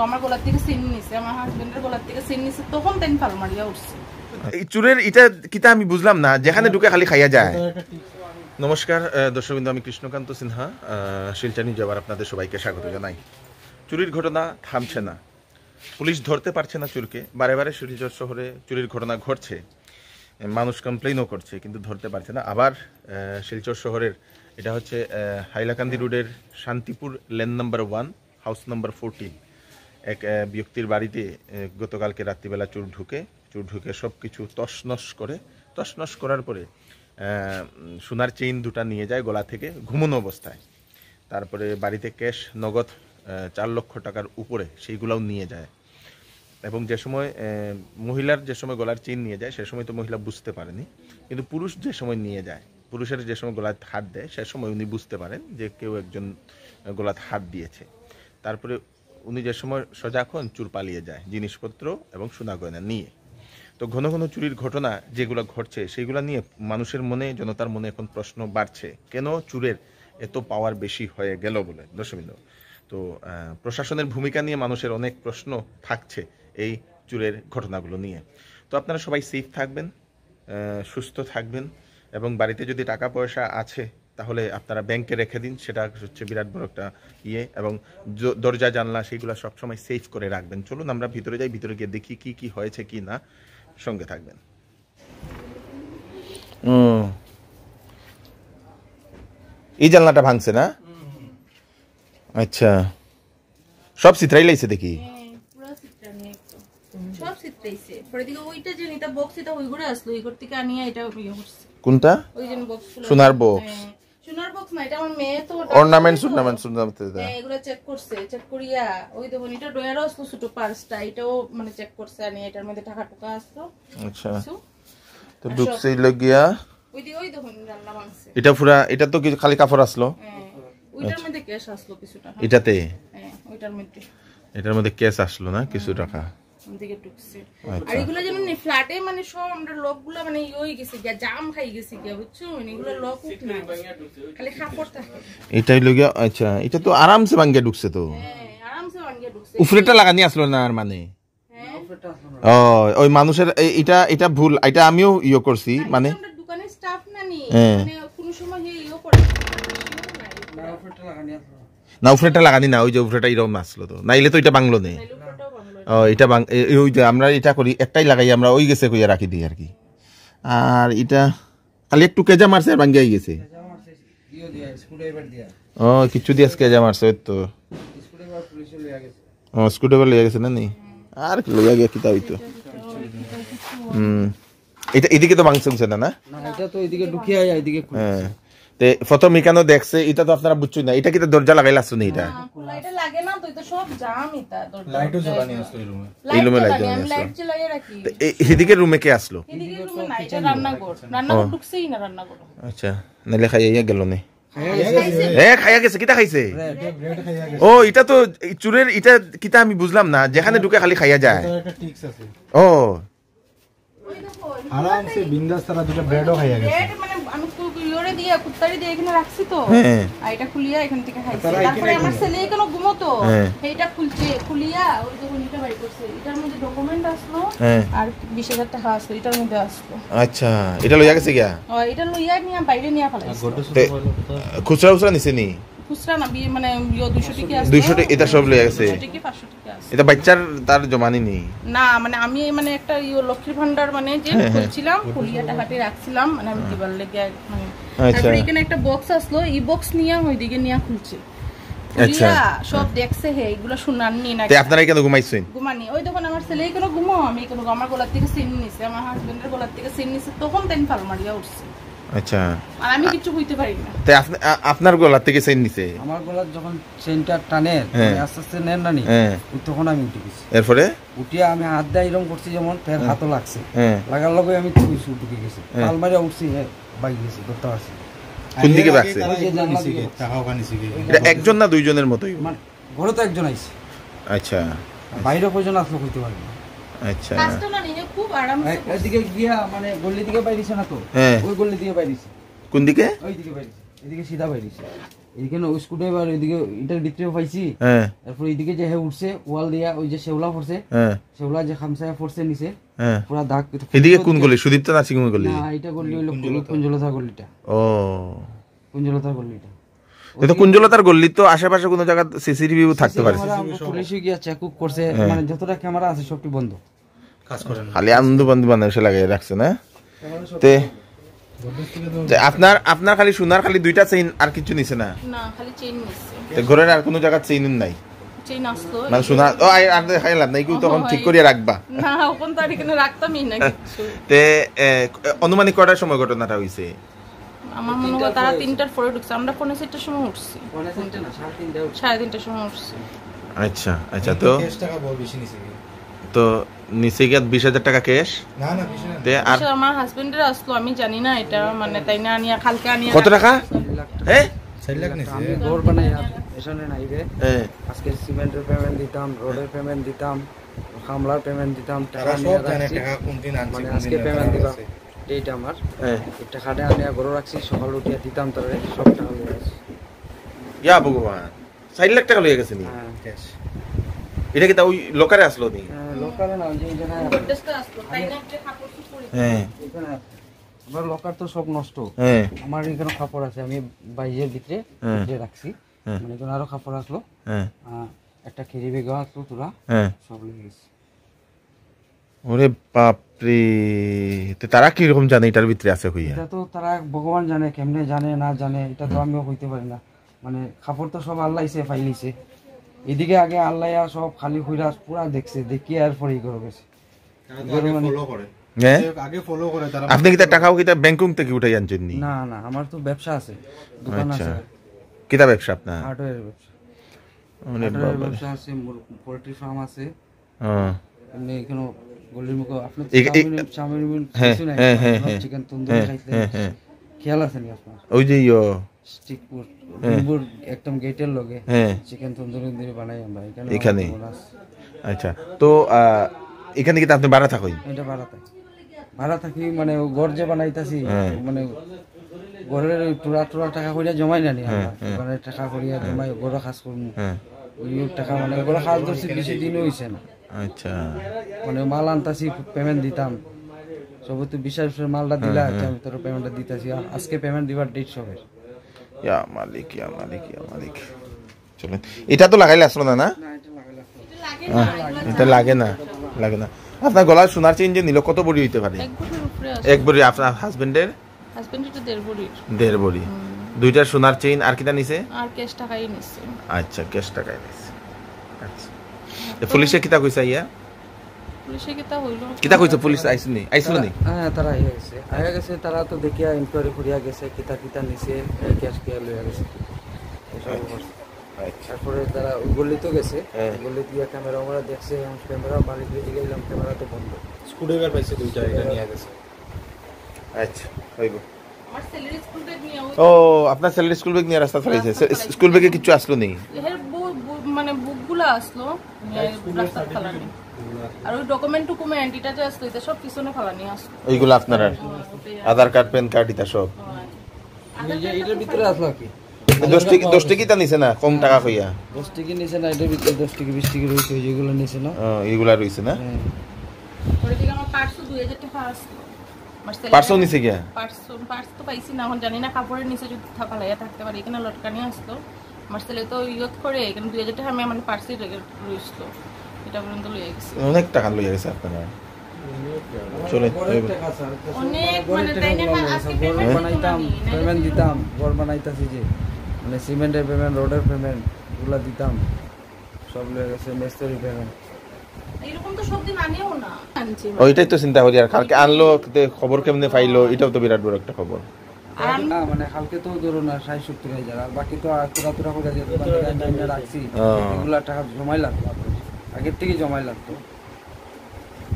আমার গলার থেকে চেন নিছে, আমার হাজবেন্ডের গলার থেকে চেন নিছে, তখন তাই ফাল মারিয়া উঠছে। এই চুরের এটা কিতা আমি বুঝলাম না, যেখানে ঢুকে খালি খাইয়া যায়। নমস্কার দর্শকবৃন্দ, আমি কৃষ্ণকান্ত সিনহা, শিলচর নিউজে আবার আপনাদের সবাইকে স্বাগত জানাই। চুরির ঘটনা থামছে না, পুলিশ ধরতে পারছে না চুরকে। বারে বারে শিলচর শহরে চুরির ঘটনা ঘটছে, মানুষ কমপ্লেইনও করছে, কিন্তু ধরতে পারছে না। আবার শিলচর শহরের এটা হচ্ছে হাইলাকান্দি রোডের Shantipur lane number 1 house number 14 এক ব্যক্তির বাড়িতে গতকালকে রাত্রিবেলা চুর ঢুকে সব কিছু তছনছ করার পরে সোনার চেইন দুটা নিয়ে যায় গলা থেকে ঘুমনো অবস্থায়। তারপরে বাড়িতে ক্যাশ নগদ 4 লক্ষ টাকার উপরে সেইগুলাও নিয়ে যায়। এবং যে সময় মহিলার যে সময় গলার চেইন নিয়ে যায় সে সময় তো মহিলা বুঝতে পারেনি, কিন্তু পুরুষ যে সময় নিয়ে যায়, পুরুষের যে সময় গলায় হাত দেয় সে সময় উনি বুঝতে পারেন যে কেউ একজন গলায় হাত দিয়েছে। তারপরে উনি যে সময় সজাগ হন, চুর পালিয়ে যায় জিনিসপত্র এবং সোনা গয়না নিয়ে। তো ঘন ঘন চুরির ঘটনা যেগুলো ঘটছে সেইগুলো নিয়ে মানুষের মনে, জনতার মনে এখন প্রশ্ন বাড়ছে, কেন চুরের এত পাওয়ার বেশি হয়ে গেল বলে। দর্শকবৃন্দ, তো প্রশাসনের ভূমিকা নিয়ে মানুষের অনেক প্রশ্ন থাকছে এই চুরের ঘটনাগুলো নিয়ে। তো আপনারা সবাই সেফ থাকবেন, সুস্থ থাকবেন, এবং বাড়িতে যদি টাকা পয়সা আছে তাহলে আপনারা ব্যাংকে রেখে দিন, সেটা হচ্ছে বিরাট বড় একটা এবং দরজা জানলা সেইগুলো সবসময় সেফ করে রাখবেন। চলুন আমরা ভিতরে যাই, ভিতরে গিয়ে দেখি কি কি হয়েছে কি না, সঙ্গে থাকবেন। এই জানলাটা ভাঙছে না? আচ্ছা, সব চিত্রাই লাইছে দেখি। কোনটা? সোনার বক্স। সোনার বক্স না, এটা আমার মেয়ে তো অর্নামেন্টস এগুলো চেক করছে, চেক করিয়া ওই দেখুন এটা ডয়ারও আসলো, ছোট পার্সটা এটাও মানে চেক করছে, আনি এটার মধ্যে টাকা টুকা আসলো। আচ্ছা, তো ঢুকছেই লাগিয়া ওই দেখুন জানলা ভাঙছে। এটা পুরা, এটা তো কি খালি কাপড় আসলো? ওইটার মধ্যে ক্যাশ আসলো কিছু টাকা। এটাতে এটার মধ্যে ক্যাশ আসলো না কিছু টাকা দিকে ঢুকছে। আর এগুলো যেমন ফ্ল্যাটে মানে সব আমরা লকগুলো মানে হয়ে গেছে গিয়া, জাম খাই গেছে গিয়া, বুঝছো? এগুলো লক উঠ না, খালি কাপড় থাকে। এটাই লাগিয়া। আচ্ছা, এটা তো আরামসে ভাঙিয়া ঢুকছে তো। আরামসে ভাঙিয়া ঢুকছে। উফরেটা লাগানি আসলো না আর মানে ওই মানুষের এটা ভুল, এটা আমিও ইয়ে করছি মানে দোকানের স্টাফ নানি মানে কোন সময় ইয়ে করে না, উফরেটা লাগানি আসলো না, উফরেটা লাগানি না, ওই যে উফরেটা এরকম আসলো তো, নাইলে তো এটা বাংলো নেই। এটা ওই যে আমরা এটা করি, একটাই লাগাই আমরা, ওই গেছে কইয়া রাখি দিই আর কি। আর এটা খালি একটু কেজা মারছে আর ভাঙ্গিয়াই গেছে। ও কিছু দিয়ে কেজা মারছে, ওই তো স্ক্রুড্রাইভার লইয়া গেছে না নি, আর কি লইয়া গিয়া কিতা হইতো। এটা এদিকে তো ভাঙছে না? না, এটা তো এদিকে ঢুকিয়া যায়, এদিকে। হ্যাঁ, তে প্রথম এখানে দেখছে, এটা তো আপনারা বুঝছেন না, এটা কি দরজা লাগাইলা আসছো না? এটা এটা লাগে না তো, এটা সব জাম। এটা দরজা লাইটও জ্বালানি আছে এই রুমে, এই রুমে লাইট জ্বালানি আছে। লাইট জ্বালিয়ে রাখি। এদিকে রুমে কে আসলো? এদিকে রুমে না, এটা রান্নাঘর ঢুকছেই না রান্নাঘর। আচ্ছা, নালে খাইয়া গেল না? খাইয়া গেছে। কিটা খাইছে? ও এটা তো চুরের, এটা কিটা আমি বুঝলাম না, যেখানে ঢুকে খালি খাইয়া যায়। ও আরামসে বিন্দাস তারা দুটো ব্রেডও খাইয়া গেছে। ব্রেড মানে আমি কুলিওরে দিয়ে কুত্তারি দিয়ে এখানে রাখছি তো, আর এটা খুলিয়া এখান থেকে খাইছে। তারপরে আমার ছেলে এখানে ঘুমোতো, এইটা খুলিয়া ওই যখন এটা বাই করছে, এটার মধ্যে ডকুমেন্ট আসলো আর 20,000 টাকা আসলো, এটার মধ্যে আসলো। আচ্ছা, এটা লইয়া গেছে গিয়া? এটা লইয়া নিয়া বাইরে নিয়া ফেলাইছে। খুচরা নিছে নি? খুচরা না, মানে 200 টাকা আসলো। 200 টাকা এটা সব লইয়া গেছে? 500 টাকা আসলো। এটা বাচ্চার তার জমানি নি না, মানে আমি মানে একটা লক্ষ্মীর ভান্ডার মানে যে খুলছিলাম, খুলিয়া টাকাটি রাখছিলাম মানে আমি দিবার লেগে মানে। তারপরে এখানে একটা বক্স আসলো, এই বক্স নিয়া ওইদিকে নিয়া খুলছে। আচ্ছা, সব দেখছে হে এগুলো শুনাননি না। আপনারা কেন ঘুমাইছেন? ঘুমানি, ওই দেখুন আমার ছেলে এখানে ঘুমাও, আমি এখানে আমার গলার থেকে চেন নিছে, আমার হাজবেন্ডের গলার থেকে চেন নিছে, তখন তাই ফাল মারিয়া উঠছে। আচ্ছা, আর আমি কিছু কইতে পারি না। তাই আপনার গলার থেকে চেন নিছে? আমার গলার যখন চেনটা টানে আস্তে আস্তে নেন না নি, তখন আমি উঠে গেছি। এরপরে উঠিয়া আমি হাত দিয়ে এরকম করছি, যেমন ফের হাতও লাগছে, লাগার লগে আমি ঢুকে গেছি, পাল মারিয়া উঠছি, বাই গেছি, ধরতে পারছি। কোন দিকে বাকছে? এটা একজন না দুইজনের মতোই? ঘরে তো একজন আইছে। আচ্ছা, বাইরে কয়জন আসলো কইতে পারি না। আচ্ছা, কাজটা না নিয়ে খুব আরাম। এদিকে গিয়া মানে গলি দিকে বাইরিছে না তো, ওই গলি দিকে বাইরিছে। কোন দিকে? ওই দিকে বাইরিছে, এদিকে সিধা বাইরিছে। এইখানে ওই স্ক্রুড্রাইভার ওইদিকে এটার ভিতরেও পাইছি। তারপর এইদিকে যে উঠছে ওয়াল দিয়া ওই যে শেওলা পড়ছে, শেওলা যে খামসায় পড়ছে নিচে পুরা দাগ। এদিকে কোন গলি? সুদীপ্ত নার্সিং হোম গলি? না, এটা গলি হইলো কুঞ্জলতা গলিটা। ও, কুঞ্জলতা গলিটা। এটা কুঞ্জলতার গলি তো আশেপাশে কোনো জায়গা সিসিটিভি থাকতে পারে? পুলিশে গিয়া চেক করছে, মানে যতটা ক্যামেরা আছে সবটি বন্ধ, কাজ করে না। খালি আনন্দ বন্ধ বানাইছে লাগাই রাখছে না। তে আপনার খালি সোনার খালি 2টা চেইন আর কিছু নিছে না? না, খালি চেইন নিছে। তে ঘরের আর কোনো জায়গা চেইন নাই? চেইন আসলো মানে সোনা ও আর দেখাইলাম না, কি তখন ঠিক করিয়া রাখবা? না, ওখান তো আর এখানে রাখতামই না কিছু। তে অনুমানিক কটার সময় ঘটনাটা হইছে? আমার মনে হয় তারা 3টার পরে ঢুকছে, আমরা 5:30টার সময় উঠছি। 3:30টার সময় উঠছি। আচ্ছা আচ্ছা, তো ক্যাশ টাকা বহু বেশি নিছে, তো নিচে গিয়ে 20,000 টাকা ক্যাশ? না না, তে আর আমার হাজবেন্ডের আসলো, আমি জানি না এটা, মানে তাই না আনিয়া কালকে আনিয়া। কত টাকা? 4 লাখ নিছে। আমি ঘর বানাই এখানে নাইবে, আজকে সিমেন্টের পেমেন্ট দিতাম, রোডের পেমেন্ট দিতাম, খামলার পেমেন্ট দিতাম, টাকা নিয়ে রাখছি। টাকা কোন দিন আনছি, মানে আজকে পেমেন্ট দিলাম, ডেট আমার এই টাকাটা আনিয়া ঘরে রাখছি, সকাল উঠিয়া দিতাম, তারে সব টাকা লয়ে আসি। ইয়া ভগবান, 4 লাখ টাকা লয়ে গেছে নি ক্যাশ? এটা কি তা ওই লোকারে আসলো নি? লোকারে না, ওই যে জায়গায় বড্ডেসটা আসলো, তাই না? একটা কাপড় পরে এখানে আমার লকার তো সব নষ্ট। আমার এখানে কাপড় আছে, আমি বাইরের ভিতরে রাখছি, মানে এখানে আরো কাপড় আসলো, একটা ক্যারি ব্যাগ আসলো, তোরা সব লয়ে গেছে। ওরে বাপ রে, তারা কি রকম জানে এটার ভিতরে আছে হইয়া? এটা তো তারা ভগবান জানে, কেমনে জানে না জানে এটা তো আমিও কইতে পারি না। মানে কাপড় তো সব আল্লাহইছে ফাইলিছে, এদিকে আগে আল্লাহ সব খালি কইরা পুরা দেখছে, দেখি আর পরে ই করে গেছে। আপনি কি টাকাও কি ব্যাংকক থেকে উঠাই আনছেন নি? না না, আমার তো ব্যবসা আছে, দোকান আছে। কিটা ব্যবসা আপনার? হার্ডওয়্যার ব্যবসা। হার্ডওয়্যার ব্যবসা আছে, পোল্ট্রি ফার্ম আছে। এমনি এখানে গলির মুখে আপনি চিকেন তন্দুরি খাইতে খেয়াল আছে নি আপনার? ওই যে স্টিক ফুড একদম গেটের লগে চিকেন তন্দুরি দিয়ে বানাই আমরা এখানে। আচ্ছা, তো এখানে কি আপনি ভাড়া থাকেন? এটা ভাড়া থাকি, মানে ঘর যে বানাইতাছি, মানে ঘরের টুরা টাকা করিয়া জমাই না নি আমরা, মানে টাকা করিয়া জমাই ঘরে কাজ করব, ওই টাকা মানে ঘরে কাজ ধরছি, বেশি দিন হইছে না। আচ্ছা, মানে মাল আনতাছি, পেমেন্ট দিতাম, সব তো বিশ্বাস মালটা দিলা, আমি তোর পেমেন্টটা দিতাছি, আজকে পেমেন্ট দিবার ডেট সবের। ইয়া মালিক, ইয়া মালিক, ইয়া মালিক। চলেন, এটা তো লাগাইলে আসলো না? না, এটা লাগে না, লাগে না। আপনার গলার সোনার চেইন যে নিল কত বড়ি হইতে পারে? 1 বড়ি। আপনার হাজবেন্ডের? হাজবেন্ডের তো 1.5 বড়ি। 1.5 বড়ি। 2টা সোনার চেইন আর কিটা নিছে? আর ক্যাশ টাকাই নিছে। আচ্ছা, ক্যাশ টাকাই নিছে। আচ্ছা, পুলিশে কিটা কইছে ইয়া? পুলিশে কিটা হইলো? কিটা কইছে পুলিশ আইছে নি? আইছিল নি? হ্যাঁ, তারা আইয়া গেছে, তারা তো দেখিয়া ইনকোয়ারি করিয়া গেছে, কিটা নিছে, ক্যাশ কিয়া লইয়া গেছে। তারপরে তারা গলিতে গেছে, গলি দিয়ে ক্যামেরা আমরা দেখছে, ক্যামেরা মালিক দিকে গেলাম, ক্যামেরা তো বন্ধ। স্ক্রুড্রাইভার পাইছে 2টা, এটা নিয়ে গেছে। আচ্ছা, হইব। আমার স্যালারি স্কুল ব্যাগ নিয়ে ও আপনার স্যালারি স্কুল ব্যাগ নিয়ে রাস্তা চালাইছে? স্কুল ব্যাগে কিছু আসলো নি? মানে বুকগুলো আসলো, রাস্তা ফালানি, আর ওই ডকুমেন্ট এটা যে আসলো, এটা সব পিছনে ফালানি আসলো। ওইগুলো আপনার আধার কার্ড, প্যান কার্ড, এটা সব এটার ভিতরে আসলো কি? 10 টাকা নিছে না? কম টাকা কইয়া 10 টাকা নিছে না, এটার ভিতরে 10 টাকা 20 টাকা রইছে, যেগুলো নিছে না, এইগুলা রইছে না। পরে দিকে আমার পার্সও 2000 টাকা আসলো। পার্সও নিছে কি? পার্স তো পাইছি না, এখন জানি না কাপড়ের নিচে যদি ফালাইয়া থাকতে পারে, এখানে লটকানি আসলো। আমার ছেলে তো ইয়ত করে এখানে 2000 টাকা আমি আমার পার্সে রইছিল, এটা পর্যন্ত লইয়া গেছে। অনেক টাকা লইয়া গেছে আপনারা। চলেন, অনেক মানে তাই না, আজকে পেমেন্ট দিতাম, ঘর বানাইতাছি যে, মানে সিমেন্টের পেমেন্ট, রোডের পেমেন্ট এগুলা দিতাম, সব লয়ে গেছে, মিস্ত্রি পেমেন্ট। এরকম তো সব দিন আনিও না। ওইটাই তো চিন্তা করি, আর কালকে আনলো খবর কেমনে পাইলো, এটাও তো বিরাট বড় একটা খবর। না মানে কালকে তো ধরো না 60-70 আর বাকি তো তোরা করে যে দোকান থেকে রাখছি, এগুলা টাকা জমাই লাগতো, আগের থেকে জমাই লাগতো।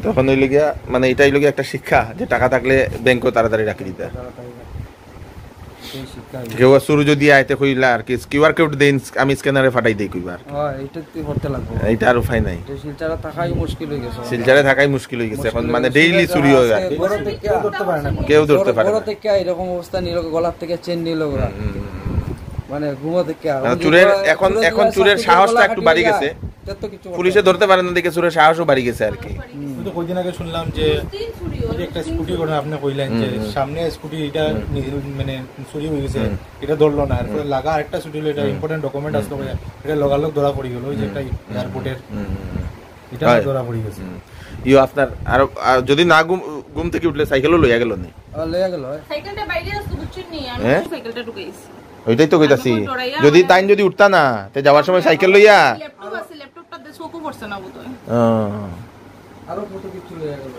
তখন ওই লগিয়া মানে এটাই লগিয়া একটা শিক্ষা, যে টাকা থাকলে ব্যাংকও তাড়াতাড়ি রাখি দিতে। কেউ শুরু যদি আইতে কইলা আর কি কিউআর কোড দেন, আমি স্ক্যানারে ফাটাই দেই কইবার। এটা তুই করতে লাগবে, এটা আর উপায় নাই। শিলচারে থাকাই মুশকিল হয়ে গেছে, শিলচারে থাকাই মুশকিল হয়ে গেছে এখন, মানে ডেইলি চুরি হয় আর বড় থেকে কেউ ধরতে পারে না, কেউ ধরতে পারে না। বড় থেকে এরকম অবস্থা নিল, গলার থেকে চেন নিল ওরা, মানে ঘুমোতে কে চুরের এখন চুরের সাহসটা একটু বাড়ি গেছে, পুলিশে ধরতে পারে না দেখে চুরের সাহসও বাড়ি গেছে আর কি। কিন্তু কয়েকদিন আগে শুনলাম যে একটা স্কুটি করে আপনি কইলেন যে সামনে স্কুটি এটা মানে চুরি হয়ে গেছে, এটা ধরলো না, এরপরে লাগা আরেকটা ছুটি হলো, এটা ইম্পর্টেন্ট ডকুমেন্ট আসলো, এটা লগালগ ধরা পড়ে গেল, ওই যে একটা এয়ারপোর্টের এটা ধরা পড়ে গেছে। ইও আপনার আর যদি না ঘুম থেকে উঠলে সাইকেলও লইয়া গেল না, লইয়া গেল সাইকেলটা বাইরে আসতো বুঝছেন নি, আমি সাইকেলটা ঢুকাইছি। ওইটাই তো কইতাছি, যদি তাই যদি উঠতা না তে যাওয়ার সময় সাইকেল লইয়া ল্যাপটপ আছে, ল্যাপটপটা চোখও পড়ছে না বোধহয়। আরো কত কিছু লইয়া গেল।